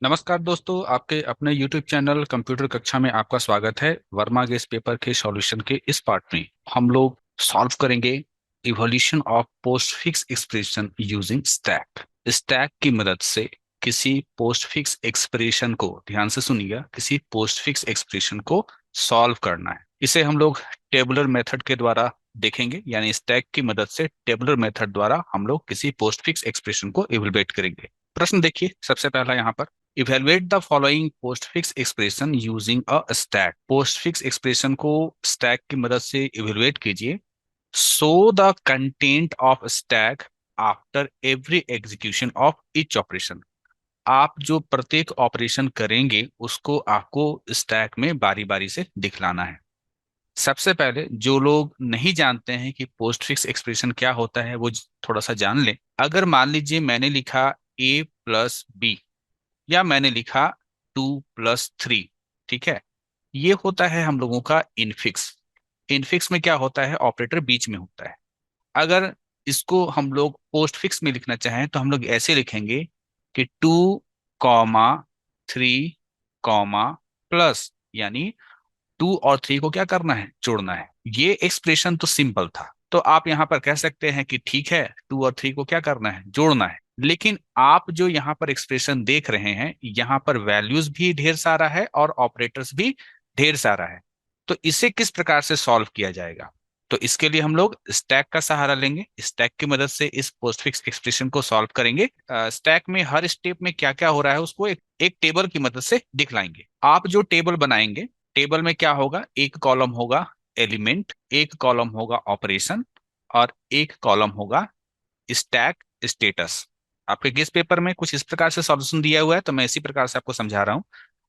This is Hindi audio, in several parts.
नमस्कार दोस्तों, आपके अपने YouTube चैनल कंप्यूटर कक्षा में आपका स्वागत है। वर्मा गेस पेपर के सॉल्यूशन के इस पार्ट में हम लोग सॉल्व करेंगे evolution of postfix expression using stack. Stack की मदद से किसी पोस्टफिक्स एक्सप्रेशन को, ध्यान से सुनिएगा, किसी पोस्टफिक्स एक्सप्रेशन को सॉल्व करना है। इसे हम लोग टेबुलर मेथड के द्वारा देखेंगे, यानी स्टैक की मदद से टेबुलर मेथड द्वारा हम लोग किसी पोस्टफिक्स एक्सप्रेशन को इवेलुएट करेंगे। प्रश्न देखिए, सबसे पहला यहाँ पर evaluate the following postfix expression using a stack. Postfix expression को स्टैक की मदद से इवेलुएट कीजिए। Show the content of stack after every execution of each operation. आप जो प्रत्येक ऑपरेशन करेंगे उसको आपको स्टैक में बारी बारी से दिखलाना है। सबसे पहले जो लोग नहीं जानते हैं कि पोस्टफिक्स एक्सप्रेशन क्या होता है वो थोड़ा सा जान लें। अगर मान लीजिए मैंने लिखा a+b, या मैंने लिखा 2+3, ठीक है, ये होता है हम लोगों का इनफिक्स। इनफिक्स में क्या होता है, ऑपरेटर बीच में होता है। अगर इसको हम लोग पोस्ट फिक्स में लिखना चाहें तो हम लोग ऐसे लिखेंगे कि 2, 3, प्लस, यानी 2 और 3 को क्या करना है, जोड़ना है। ये एक्सप्रेशन तो सिंपल था, तो आप यहाँ पर कह सकते हैं कि ठीक है, 2 और 3 को क्या करना है, जोड़ना है। लेकिन आप जो यहाँ पर एक्सप्रेशन देख रहे हैं, यहाँ पर वैल्यूज भी ढेर सारा है और ऑपरेटर्स भी ढेर सारा है। तो इसे किस प्रकार से सॉल्व किया जाएगा? तो इसके लिए हम लोग स्टैक का सहारा लेंगे। स्टैक की मदद से इस पोस्टफिक्स एक्सप्रेशन को सॉल्व करेंगे। स्टैक में हर स्टेप में क्या क्या हो रहा है उसको एक टेबल की मदद से दिखलाएंगे। आप जो टेबल बनाएंगे, टेबल में क्या होगा, एक कॉलम होगा एलिमेंट, एक कॉलम होगा ऑपरेशन, और एक कॉलम होगा स्टैक स्टेटस। आपके गेस पेपर में कुछ इस प्रकार से सॉल्यूशन दिया हुआ है, तो मैं इसी प्रकार से आपको समझा रहा हूँ।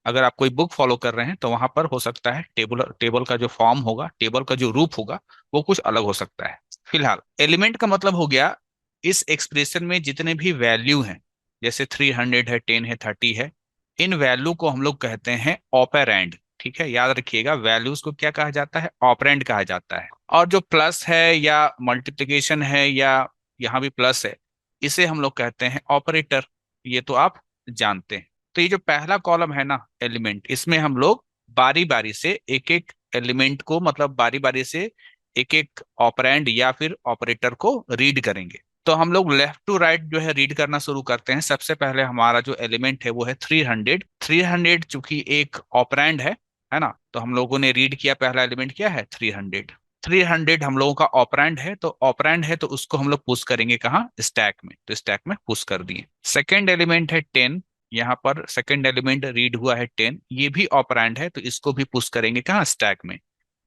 अगर आप कोई बुक फॉलो कर रहे हैं तो वहां पर हो सकता है टेबल टेबल का जो फॉर्म होगा, टेबल का जो रूप होगा, वो कुछ अलग हो सकता है। फिलहाल एलिमेंट का मतलब हो गया इस एक्सप्रेशन में जितने भी वैल्यू हैं, जैसे 300 है, 10 है, 30 है, इन वैल्यू को हम लोग कहते हैं ऑपरेंड। ठीक है, याद रखिएगा, वैल्यूज को क्या कहा जाता है, ऑपरेंड कहा जाता है। और जो प्लस है या मल्टीप्लिकेशन है या यहाँ भी प्लस है, इसे हम लोग कहते हैं ऑपरेटर। ये तो आप जानते हैं। तो ये जो पहला कॉलम है ना, एलिमेंट, इसमें हम लोग बारी बारी से एक एक एलिमेंट को, मतलब बारी बारी से एक एक ऑपरेंड या फिर ऑपरेटर को रीड करेंगे। तो हम लोग लेफ्ट टू राइट जो है रीड करना शुरू करते हैं। सबसे पहले हमारा जो एलिमेंट है वो है 300। 300 चूंकि एक ऑपरेंड है ना, तो हम लोगों ने रीड किया, पहला एलिमेंट क्या है, 300। 300 हम लोगों का ऑपरेंड है, तो ऑपरेंड है तो उसको हम लोग पुश करेंगे कहाँ, स्टैक में। तो स्टैक में पुश कर दिए। सेकेंड एलिमेंट है 10। यहाँ पर सेकेंड एलिमेंट रीड हुआ है 10, ये भी ऑपरेंड है तो इसको भी पुश करेंगे कहाँ, स्टैक में।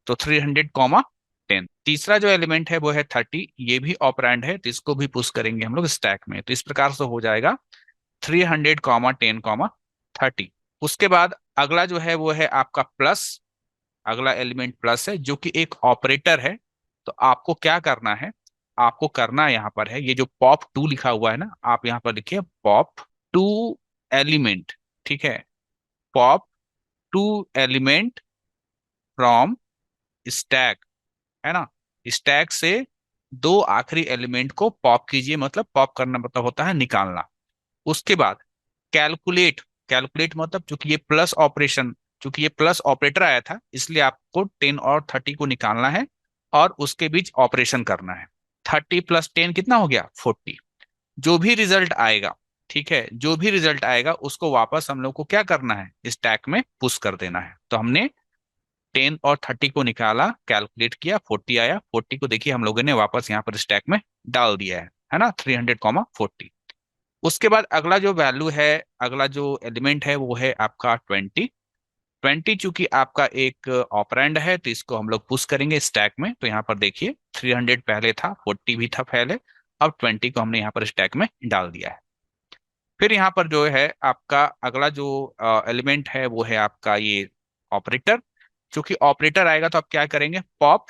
तो 300, 10। तीसरा जो एलिमेंट है वो है 30, ये भी ऑपरेंड है तो इसको भी पुश करेंगे हम लोग स्टैक में। तो इस प्रकार से हो जाएगा 300, 10, 30। उसके बाद अगला जो है वो है आपका प्लस। अगला एलिमेंट प्लस है जो कि एक ऑपरेटर है। तो आपको क्या करना है, आपको करना यहाँ पर है, ये जो पॉप टू लिखा हुआ है ना, आप यहाँ पर लिखिए पॉप टू एलिमेंट। ठीक है, pop two element from stack, है ना। स्टैक से दो आखिरी एलिमेंट को पॉप कीजिए, मतलब पॉप करना मतलब होता है निकालना। उसके बाद कैलकुलेट। कैलकुलेट मतलब चूंकि ये प्लस ऑपरेशन, चूंकि ये प्लस ऑपरेटर आया था, इसलिए आपको 10 और 30 को निकालना है और उसके बीच ऑपरेशन करना है। 30 + 10 कितना हो गया, 40। जो भी रिजल्ट आएगा, ठीक है, जो भी रिजल्ट आएगा उसको वापस हम लोग को क्या करना है, स्टैक में पुश कर देना है। तो हमने 10 और 30 को निकाला, कैलकुलेट किया, 40 आया। 40 को देखिए हम लोगों ने वापस यहाँ पर स्टैक में डाल दिया है ना, 300, 40। उसके बाद अगला जो वैल्यू है, अगला जो एलिमेंट है वो है आपका 20। 20 चूंकि आपका एक ऑपरेंड है तो इसको हम लोग पुश करेंगे स्टैक में। तो यहाँ पर देखिए 300 पहले था, 40 भी था पहले, अब 20 को हमने यहाँ पर स्टैक में डाल दिया है। फिर यहाँ पर जो है आपका अगला जो एलिमेंट है वो है आपका ये ऑपरेटर। चूंकि ऑपरेटर आएगा तो आप क्या करेंगे, पॉप,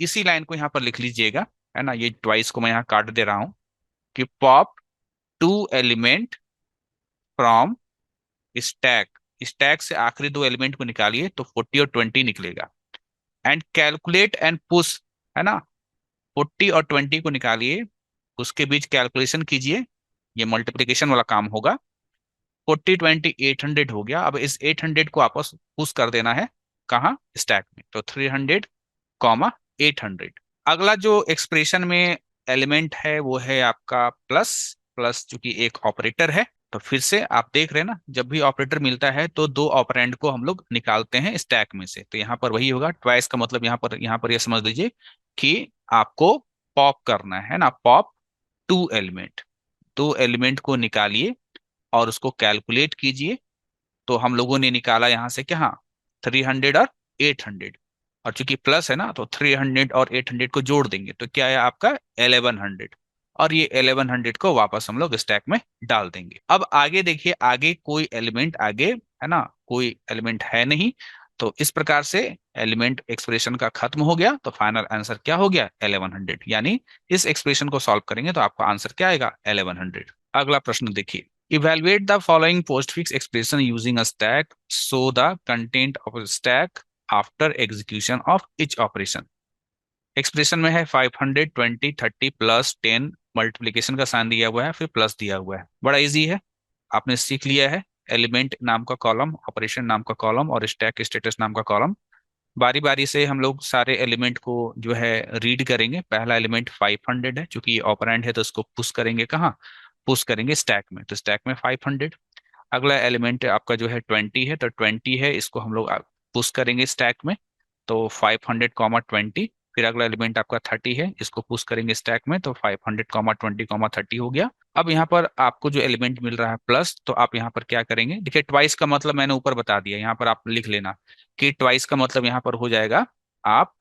इसी लाइन को यहाँ पर लिख लीजिएगा, है ना, ये ट्वाइस को मैं यहाँ काट दे रहा हूँ कि pop two element from stack. Stack से आखिरी दो एलिमेंट को निकालिए तो 40 और 20 निकलेगा। एंड कैलकुलेट एंड पुश, है ना, 40 और 20 को निकालिए, उसके बीच कैलकुलेशन कीजिए, ये मल्टीप्लिकेशन वाला काम होगा। 40 20 800 हो गया। अब इस 800 को आपस पुश कर देना है कहाँ, स्टैक में। तो 300 कॉमा 800। अगला जो एक्सप्रेशन में एलिमेंट है वो है आपका प्लस। प्लस चूंकि एक ऑपरेटर है, तो फिर से आप देख रहे हैं ना, जब भी ऑपरेटर मिलता है तो दो ऑपरेंड को हम लोग निकालते हैं स्टैक में से। तो यहाँ पर वही होगा ट्वाइस का मतलब यहाँ पर ये समझ लीजिए कि आपको पॉप करना है ना, पॉप टू एलिमेंट। दो एलिमेंट को निकालिए और उसको कैलकुलेट कीजिए। तो हम लोगों ने निकाला यहाँ से क्या, 300 और 800। और चूंकि प्लस है ना, तो 300 और 800 को जोड़ देंगे तो क्या है आपका 1100। और ये 1100 को वापस हम लोग स्टैक में डाल देंगे। अब आगे देखिए, आगे कोई एलिमेंट आगे है ना, कोई एलिमेंट है नहीं। तो इस प्रकार से एलिमेंट एक्सप्रेशन का खत्म हो गया। तो फाइनल आंसर क्या हो गया, 1100। यानी इस एक्सप्रेशन को सॉल्व करेंगे तो आपका आंसर क्या आएगा, 1100। अगला प्रश्न देखिए, evaluate the following postfix expression using a stack. Show the content of a stack after execution of each operation. Expression में है 500 20 30 प्लस 10, मल्टीप्लीकेशन का साइन दिया हुआ है, फिर प्लस दिया हुआ है। बड़ा इजी है, आपने सीख लिया है। एलिमेंट नाम का कॉलम, ऑपरेशन नाम का कॉलम और स्टैक स्टेटस नाम का कॉलम। बारी बारी से हम लोग सारे एलिमेंट को जो है रीड करेंगे। पहला एलिमेंट 500 है, चूंकि ये ऑपरेंड है तो इसको पुश करेंगे कहाँ, पुश करेंगे स्टैक में। तो स्टैक में 500। अगला एलिमेंट आपका जो है 20 है, तो 20 है, इसको हम लोग पुश करेंगे स्टैक में। तो 500 कॉमा 20। फिर अगला एलिमेंट आपका 30 है, इसको पुश करेंगे स्टैक में। तो 500 कॉमा 20 कॉमा 30 हो गया। अब यहाँ पर आपको जो एलिमेंट मिल रहा है प्लस, तो आप यहाँ पर क्या करेंगे, देखिए ट्वाइस का मतलब मैंने ऊपर बता दिया, यहाँ पर आप लिख लेना कि ट्वाइस का मतलब यहाँ पर हो जाएगा आप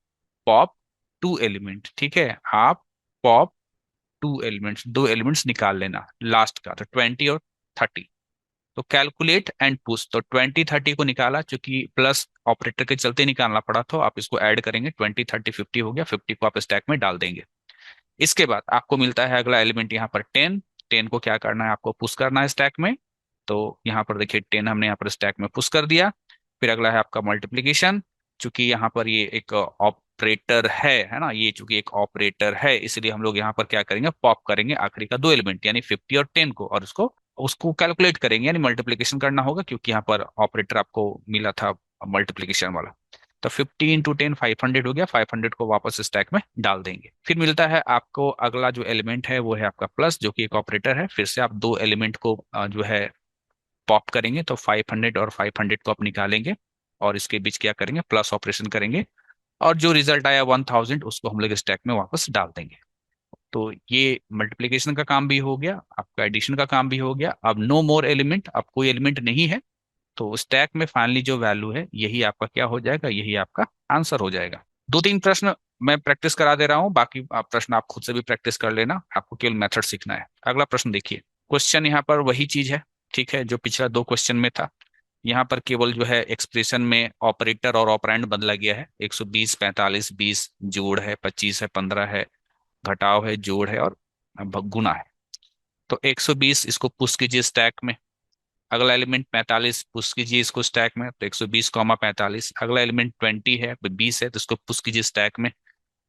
पॉप टू एलिमेंट। ठीक है, आप पॉप टू एलिमेंट्स, दो एलिमेंट्स निकाल लेना लास्ट का, तो 20 और 30। तो कैलकुलेट एंड पुश, तो 20 30 को निकाला, चूंकि प्लस ऑपरेटर के चलते निकालना पड़ा, तो आप इसको ऐड करेंगे, 20 30 50 हो गया। 50 को आप स्टैक में डाल देंगे। इसके बाद आपको मिलता है अगला एलिमेंट यहाँ पर 10। 10 को क्या करना है, आपको पुश करना है स्टैक में। तो यहाँ पर देखिए 10 हमने यहाँ पर स्टैक में पुश कर दिया। फिर अगला है आपका मल्टीप्लीकेशन। चूंकि यहाँ पर ये एक ऑपरेटर है ना, ये चूंकि एक ऑपरेटर है, इसलिए हम लोग यहाँ पर क्या करेंगे, पॉप करेंगे आखिरी का दो एलिमेंट यानी 50 और 10 को, और उसको उसको कैलकुलेट करेंगे यानी मल्टीप्लीकेशन करना होगा, क्योंकि यहाँ पर ऑपरेटर आपको मिला था मल्टीप्लीकेशन वाला। तो 50 × 10 500 हो गया। 500 को वापस स्टैक में डाल देंगे। फिर मिलता है आपको अगला जो एलिमेंट है वो है आपका प्लस, जो कि एक ऑपरेटर है। फिर से आप दो एलिमेंट को जो है पॉप करेंगे। तो 500 और 500 को आप निकालेंगे और इसके बीच क्या करेंगे, प्लस ऑपरेशन करेंगे। और जो रिजल्ट आया 1000 उसको हम लोग स्टैक में वापस डाल देंगे। तो ये मल्टीप्लीकेशन का काम भी हो गया, आपका एडिशन का काम भी हो गया। अब नो मोर एलिमेंट, अब कोई एलिमेंट नहीं है। तो स्टैक में फाइनली जो वैल्यू है यही आपका क्या हो जाएगा, यही आपका आंसर हो जाएगा। दो तीन प्रश्न मैं प्रैक्टिस करा दे रहा हूँ, बाकी आप प्रश्न आप खुद से भी प्रैक्टिस कर लेना, आपको केवल मेथड सीखना है। अगला प्रश्न देखिए, क्वेश्चन यहाँ पर वही चीज है, ठीक है, जो पिछला दो क्वेश्चन में था। यहाँ पर केवल जो है एक्सप्रेशन में ऑपरेटर और ऑपरेंड बदला गया है। 120 45 20 जोड़ है, 25 है, 15 है, घटाव है, जोड़ है और गुना है। तो 120 इसको पुश कीजिए स्टैक में। अगला एलिमेंट 45 पुश कीजिए इसको स्टैक में। तो 120 कॉमा 45। अगला एलिमेंट 20 है, 20 है, तो इसको पुश कीजिए स्टैक में।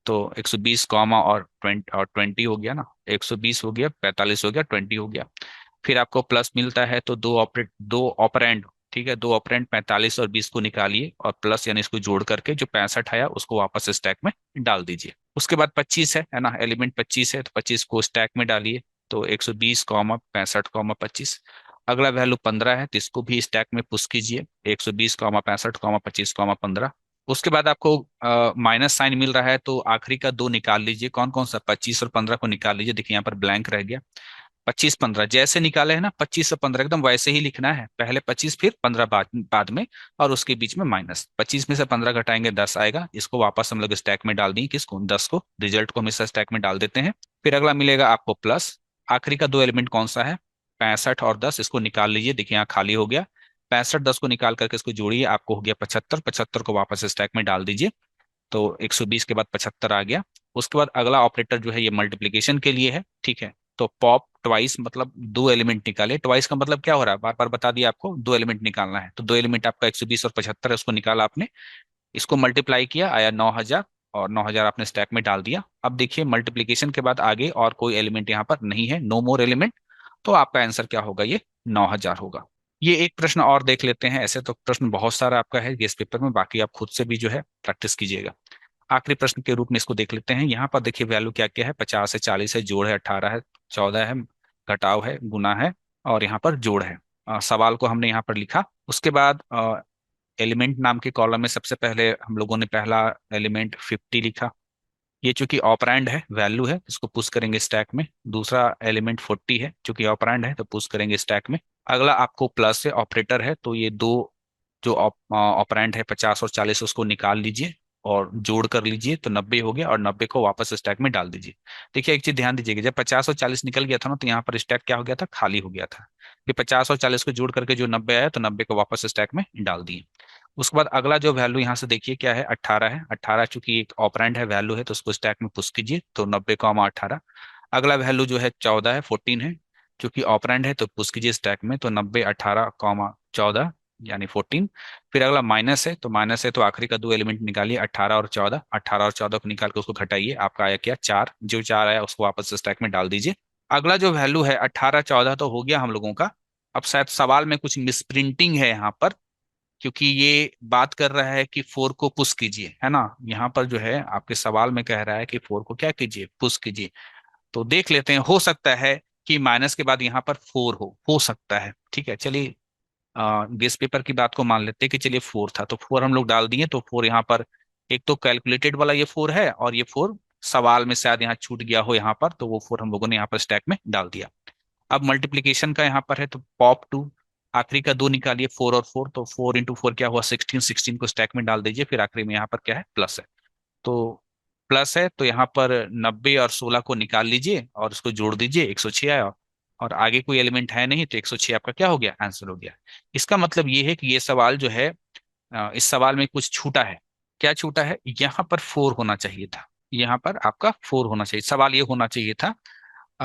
तो 120 कॉमा और 20 हो गया ना, 120 हो गया, 45 हो गया, 20 हो गया। फिर आपको प्लस मिलता है, तो दो ऑपरेंड, ठीक है, दो ऑपरेंड 45 और 20 को निकालिए और प्लस यानी इसको जोड़ करके जो 65 आया उसको वापस स्टैक में डाल दीजिए। उसके बाद 25 है ना, एलिमेंट 25 है, तो 25 को स्टैक में डालिए। तो 120 कॉमा 65 कॉमा 25। अगला वैल्यू 15 है, तो इसको भी स्टैक में पुश कीजिए, 120 कॉमा 65 कॉमा 25 कॉमा 15। उसके बाद आपको माइनस साइन मिल रहा है, तो आखिरी का दो निकाल लीजिए। कौन कौन सा, 25 और 15 को निकाल लीजिए। देखिए यहाँ पर ब्लैंक रह गया। 25 15 जैसे निकाले है ना, 25 और 15 एकदम वैसे ही लिखना है, पहले 25 फिर 15 बाद में, और उसके बीच में माइनस। 25 में से 15 घटाएंगे 10 आएगा, इसको वापस हम लोग स्टैक में डाल देंगे, किसको, 10 को। रिजल्ट को हमेशा स्टैक में डाल देते हैं। फिर अगला मिलेगा आपको प्लस। आखिरी का दो एलिमेंट कौन सा है, 65 और 10, इसको निकाल लीजिए। देखिए यहाँ खाली हो गया। 65 10 को निकाल करके इसको जोड़िए, आपको हो गया 75। 75 को वापस स्टैक में डाल दीजिए। तो 120 के बाद 75 आ गया। उसके बाद अगला ऑपरेटर जो है ये मल्टीप्लीकेशन के लिए है, ठीक है। तो पॉप ट्वाइस मतलब दो एलिमेंट निकाले। ट्वाइस का मतलब क्या हो रहा है, बार बार बता दिया आपको, दो एलिमेंट निकालना है। तो दो एलिमेंट आपका 120 और 75 है, उसको निकाला आपने, इसको मल्टीप्लाई किया, आया 9000, और 9000 आपने स्टैक में डाल दिया। अब देखिए मल्टीप्लीकेशन के बाद आगे और कोई एलिमेंट यहाँ पर नहीं है, नो मोर एलिमेंट। तो आपका आंसर क्या होगा, ये 9000 होगा। ये एक प्रश्न और देख लेते हैं, ऐसे तो प्रश्न बहुत सारा आपका है गेस पेपर में, बाकी आप खुद से भी जो है प्रैक्टिस कीजिएगा। आखिरी प्रश्न के रूप में इसको देख लेते हैं। यहाँ पर देखिए वैल्यू क्या क्या है, 50 है, 40 है, जोड़ है 18 है, 14 है, घटाव है, गुना है, और यहाँ पर जोड़ है। सवाल को हमने यहाँ पर लिखा। उसके बाद एलिमेंट नाम के कॉलम में सबसे पहले हम लोगों ने पहला एलिमेंट 50 लिखा। ये चूंकि ऑपरेंड है, वैल्यू है, इसको पुश करेंगे स्टैक में। दूसरा एलिमेंट 40 है, चूंकि ऑपरेंड है तो पुश करेंगे स्टैक में। अगला आपको प्लस से ऑपरेटर है, तो ये दो जो ऑपरेंड है 50 और 40, उसको निकाल लीजिए और जोड़ कर लीजिए, तो 90 हो गया, और 90 को वापस स्टैक में डाल दीजिए। देखिए एक चीज ध्यान दीजिएगा, जब 50 और 40 निकल गया था ना, तो यहाँ पर स्टैक क्या हो गया था, खाली हो गया था। कि 50 और 40 को जोड़ करके जो 90 आया, तो 90 को वापस स्टैक में डाल दिए। उसके बाद अगला जो वैल्यू यहाँ से देखिए क्या है, 18 है। 18 चूंकि एक ऑपरेंड है, वैल्यू है, तो उसको स्टैक में पुश कीजिए, तो 90 कॉमा 18। अगला वैल्यू जो है 14 है, 14 है, क्योंकि ऑपरेंड है तो पुश कीजिए स्टैक में, तो 90 18 कॉमा 14 यानी 14। फिर अगला माइनस है, तो माइनस है तो आखिरी का दो एलिमेंट निकालिए, 18 और 14। 18 और 14 को निकाल के उसको घटाइए, आपका आया क्या, 4। जो 4 आया उसको वापस स्टैक में डाल दीजिए। अगला जो वैल्यू है 18 14 तो हो गया हम लोगों का। अब शायद सवाल में कुछ मिसप्रिंटिंग है यहाँ पर, क्योंकि ये बात कर रहा है कि 4 को पुश कीजिए, है ना। यहाँ पर जो है आपके सवाल में कह रहा है कि 4 को क्या कीजिए, पुश कीजिए। तो देख लेते हैं, हो सकता है कि माइनस के बाद यहाँ पर 4 हो सकता है। ठीक है, चलिए गेस पेपर की बात को मान लेते हैं कि चलिए 4 था, तो 4 हम लोग डाल दिए। तो 4 यहाँ पर, एक तो कैलकुलेटेड वाला ये 4 है, और ये 4 सवाल में शायद यहाँ छूट गया हो यहाँ पर, तो वो 4 हम लोगों ने यहाँ पर स्टैक में डाल दिया। अब मल्टीप्लीकेशन का यहाँ पर है, तो पॉप 2, आखिरी का दो निकालिए, 4 और 4, तो 4 इंटू 4 क्या हुआ, 16। 16 को स्टैक में डाल दीजिए, फिर आखिरी में यहाँ पर क्या है, प्लस है। तो प्लस है तो यहाँ पर 90 और 16 को निकाल लीजिए और उसको जोड़ दीजिए, 106 आया। और आगे कोई एलिमेंट है नहीं, तो 106 आपका क्या हो गया, आंसर हो गया। इसका मतलब ये है कि ये सवाल जो है, इस सवाल में कुछ छूटा है। क्या छूटा है, यहाँ पर 4 होना चाहिए था। यहाँ पर आपका 4 होना चाहिए, सवाल ये होना चाहिए था,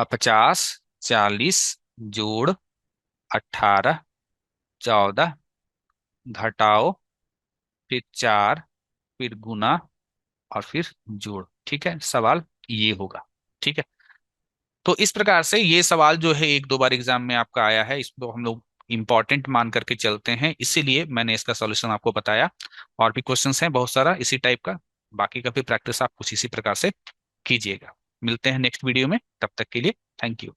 50 40 जोड़ 18 14 घटाओ, फिर 4, फिर गुना, और फिर जोड़। ठीक है, सवाल ये होगा। ठीक है, तो इस प्रकार से ये सवाल जो है एक दो बार एग्जाम में आपका आया है, इसको हम लोग इंपॉर्टेंट मान करके चलते हैं, इसीलिए मैंने इसका सॉल्यूशन आपको बताया। और भी क्वेश्चंस हैं बहुत सारा इसी टाइप का, बाकी का भी प्रैक्टिस आप कुछ इसी प्रकार से कीजिएगा। मिलते हैं नेक्स्ट वीडियो में, तब तक के लिए थैंक यू।